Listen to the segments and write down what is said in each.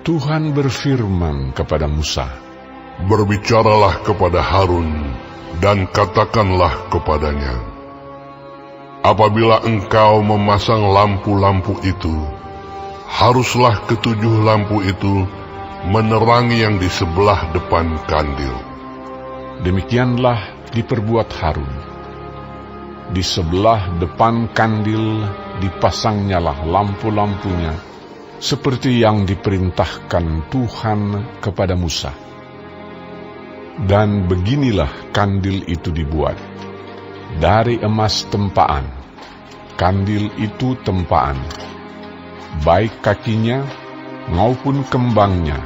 Tuhan berfirman kepada Musa, "Berbicaralah kepada Harun dan katakanlah kepadanya, apabila engkau memasang lampu-lampu itu, haruslah ketujuh lampu itu menerangi yang di sebelah depan kandil." Demikianlah diperbuat Harun. Di sebelah depan kandil dipasangnyalah lampu-lampunya, seperti yang diperintahkan Tuhan kepada Musa. Dan beginilah kandil itu dibuat. Dari emas tempaan, kandil itu tempaan, baik kakinya maupun kembangnya,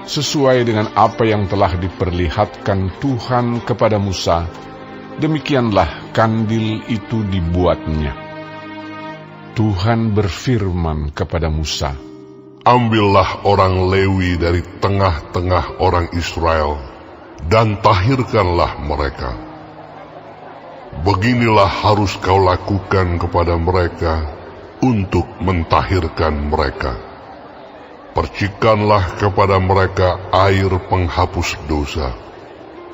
sesuai dengan apa yang telah diperlihatkan Tuhan kepada Musa, demikianlah kandil itu dibuatnya. Tuhan berfirman kepada Musa, "Ambillah orang Lewi dari tengah-tengah orang Israel, dan tahirkanlah mereka. Beginilah harus kau lakukan kepada mereka untuk mentahirkan mereka. Percikanlah kepada mereka air penghapus dosa.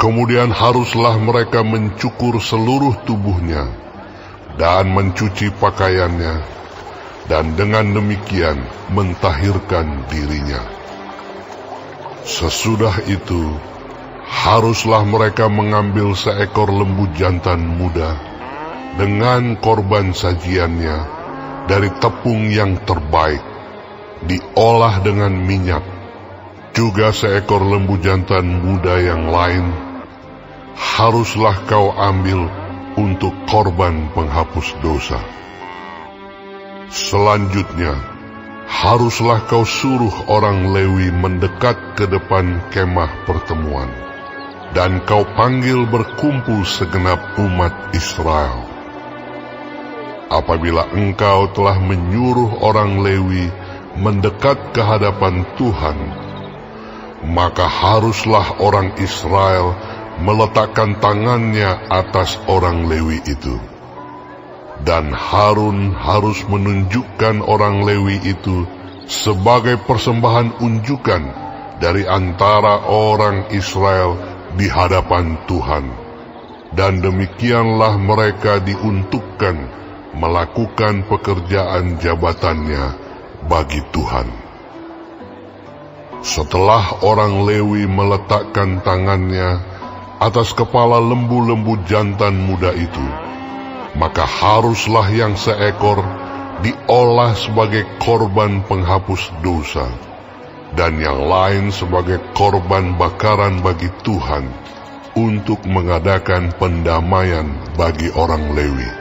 Kemudian haruslah mereka mencukur seluruh tubuhnya dan mencuci pakaiannya, dan dengan demikian mentahirkan dirinya. Sesudah itu, haruslah mereka mengambil seekor lembu jantan muda dengan korban sajiannya dari tepung yang terbaik, diolah dengan minyak, juga seekor lembu jantan muda yang lain haruslah kau ambil untuk korban penghapus dosa. Selanjutnya, haruslah kau suruh orang Lewi mendekat ke depan kemah pertemuan, dan kau panggil berkumpul segenap umat Israel. Apabila engkau telah menyuruh orang Lewi mendekat ke hadapan Tuhan, maka haruslah orang Israel meletakkan tangannya atas orang Lewi itu. Dan Harun harus menunjukkan orang Lewi itu sebagai persembahan unjukan dari antara orang Israel di hadapan Tuhan. Dan demikianlah mereka diuntukkan melakukan pekerjaan jabatannya bagi Tuhan. Setelah orang Lewi meletakkan tangannya atas kepala lembu-lembu jantan muda itu, maka haruslah yang seekor diolah sebagai korban penghapus dosa, dan yang lain sebagai korban bakaran bagi Tuhan, untuk mengadakan pendamaian bagi orang Lewi.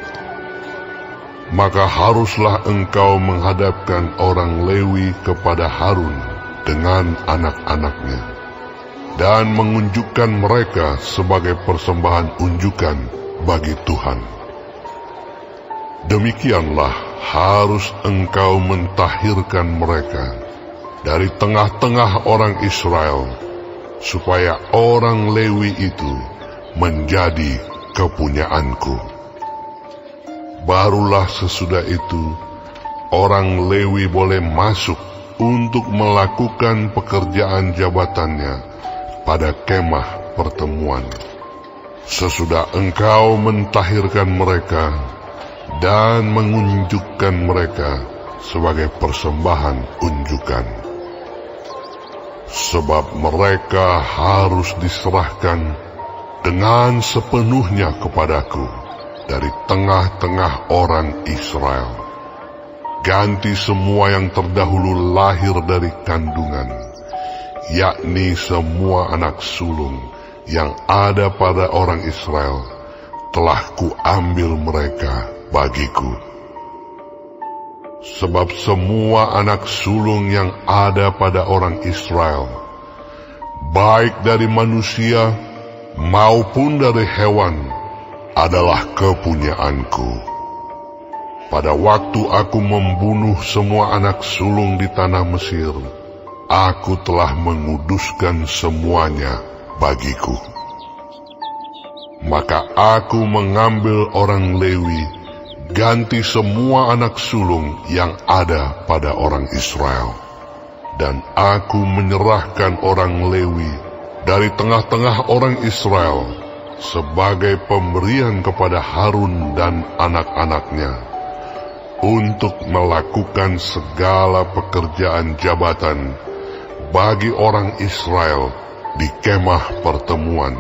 Maka haruslah engkau menghadapkan orang Lewi kepada Harun dengan anak-anaknya, dan mengunjukkan mereka sebagai persembahan unjukan bagi Tuhan. Demikianlah harus engkau mentahirkan mereka dari tengah-tengah orang Israel, supaya orang Lewi itu menjadi kepunyaanku. Barulah sesudah itu, orang Lewi boleh masuk untuk melakukan pekerjaan jabatannya pada kemah pertemuan. Sesudah engkau mentahirkan mereka dan mengunjukkan mereka sebagai persembahan unjukan. Sebab mereka harus diserahkan dengan sepenuhnya kepadaku dari tengah-tengah orang Israel. Ganti semua yang terdahulu lahir dari kandungan, yakni semua anak sulung yang ada pada orang Israel, telah kuambil mereka bagiku. Sebab semua anak sulung yang ada pada orang Israel, baik dari manusia maupun dari hewan, adalah kepunyaanku. Pada waktu aku membunuh semua anak sulung di tanah Mesir, aku telah menguduskan semuanya bagiku. Maka aku mengambil orang Lewi, ganti semua anak sulung yang ada pada orang Israel. dan aku menyerahkan orang Lewi dari tengah-tengah orang Israel sebagai pemberian kepada Harun dan anak-anaknya untuk melakukan segala pekerjaan jabatan bagi orang Israel di kemah pertemuan,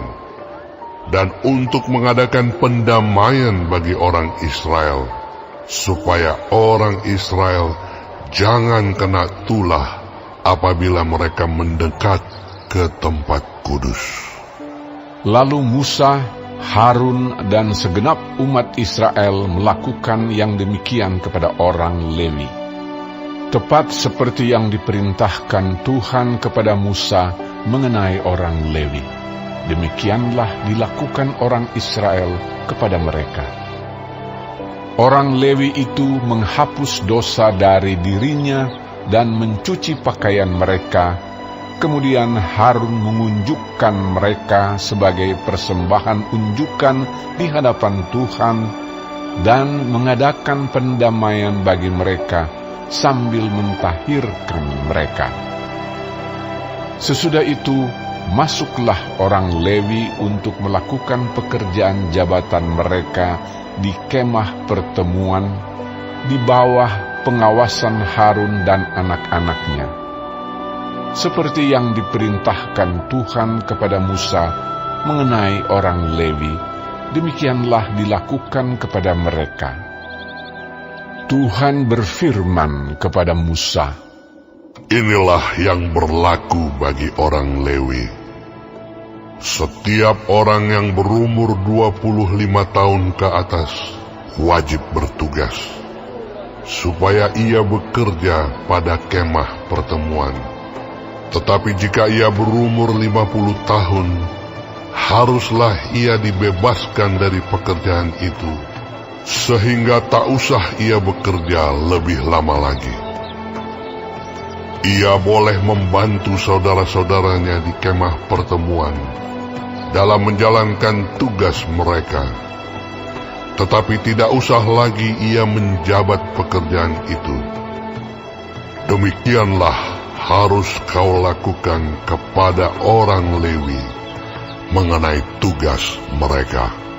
dan untuk mengadakan pendamaian bagi orang Israel, supaya orang Israel jangan kena tulah apabila mereka mendekat ke tempat kudus. Lalu Musa, Harun, dan segenap umat Israel melakukan yang demikian kepada orang Lewi, tepat seperti yang diperintahkan Tuhan kepada Musa mengenai orang Lewi. Demikianlah dilakukan orang Israel kepada mereka. Orang Lewi itu menghapus dosa dari dirinya dan mencuci pakaian mereka. Kemudian Harun mengunjukkan mereka sebagai persembahan unjukan di hadapan Tuhan dan mengadakan pendamaian bagi mereka sambil mentahirkan mereka. Sesudah itu, masuklah orang Lewi untuk melakukan pekerjaan jabatan mereka di kemah pertemuan di bawah pengawasan Harun dan anak-anaknya. Seperti yang diperintahkan Tuhan kepada Musa mengenai orang Lewi, demikianlah dilakukan kepada mereka. Tuhan berfirman kepada Musa, "Inilah yang berlaku bagi orang Lewi. Setiap orang yang berumur 25 tahun ke atas wajib bertugas, supaya ia bekerja pada kemah pertemuan. Tetapi jika ia berumur 50 tahun, haruslah ia dibebaskan dari pekerjaan itu, sehingga tak usah ia bekerja lebih lama lagi. Ia boleh membantu saudara-saudaranya di kemah pertemuan dalam menjalankan tugas mereka, tetapi tidak usah lagi ia menjabat pekerjaan itu. Demikianlah harus kau lakukan kepada orang Lewi mengenai tugas mereka."